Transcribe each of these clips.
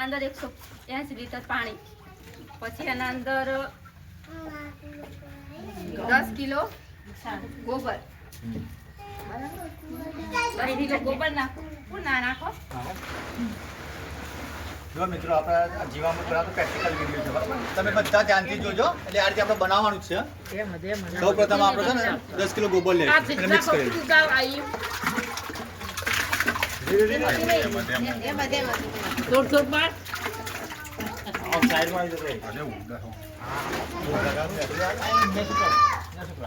અંદર 180 લીટર પાણી, પછી એના અંદર 10 કિલો ગોબર, 10 કિલો ગોબર નાખો. ના નાખો. જો મિત્રો આપણે જીવામૃત બનાવતો પ્રેક્ટિકલ વિડીયો છે બરાબર, તમે બધા ધ્યાનથી જોજો. એટલે આ રીતે આપણે બનાવવાનું જ છે. સૌપ્રથમ આપણે છે ને 10 કિલો ગોબર લઈએ અને મિક્સ કરી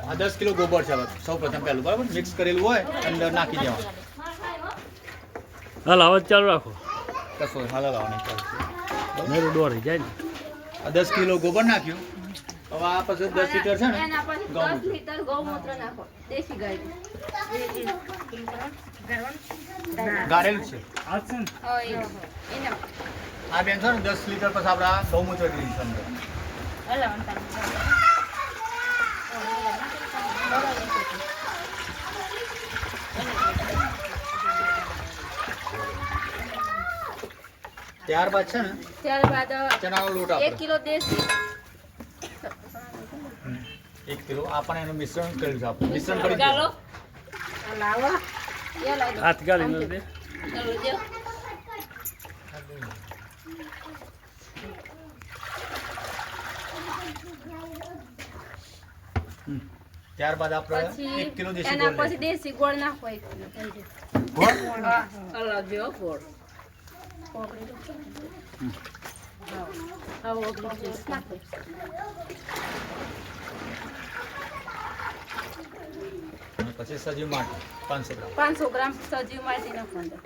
આ 10 કિલો ગોબર છે. સૌપ્રથમ પહેલું બરાબર મિક્સ કરેલું હોય અંદર નાખી દેવાનું. હાલ અવાજ ચાલુ રાખો. કશો હાલ લાવવાની મેરું દોરી જાય ને. 10 કિલો ગોબર નાખ્યું. હવે આ પછી 10 લીટર છે ને એના પછી 10 લીટર ગૌમૂત્ર નાખો, દેશી ગાયનું. ગાળેલું છે. એના આ બેન છે ને 10 લીટર પછી આપણે આ ગૌમૂત્ર દીધી છે અંદર. ત્યારબાદ છે ને ચણાનો લોટ 1 કિલો દેશી, 1 કિલો આપણે એનું મિશ્રણ કર્યું છે. આપણે મિશ્રણ કરી દીધું. હાથ ગાળી નો દે. ત્યારબાદ આપણે 1 કિલો દેશી એના ગોળ પછી દેશી ગોળ નાખો 1 કિલો. ગોળ અલગ જેવો ગોળ. અને પછી સજીવ માટી 500 ગ્રામ. 500 ગ્રામ સજીવ માટી નાખવાનું.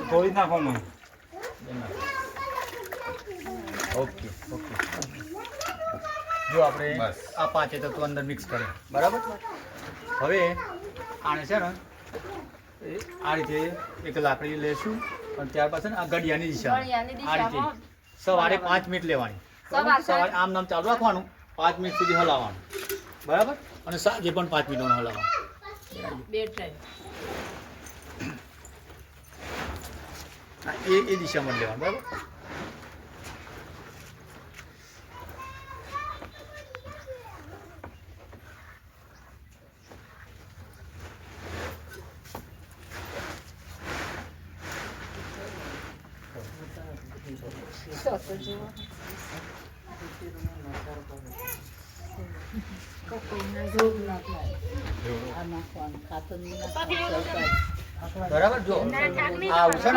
થોડી નાખો મને. Okay okay. જો આપણે આ પાંચે તત્વો અંદર મિક્સ કરીએ બરાબર. હવે આને છે ને આ રીતે એક લાકડી લેશું અને ત્યારબાદ છે ને આ ઘડિયાની દિશામાં ઘડિયાની આ રીતે દિશામાં સવારે 5 મિનિટ લેવાની. સવારે આમ નામ ચાલુ રાખવાનું, 5 મિનિટ સુધી હલાવવાનું બરાબર. અને સાંજે પણ 5 મિનિટ હલાવવાનું. બે ટાઈમ. એ દિશામાં લેવાનું બરાબર. બરાબર જો આવું છે ને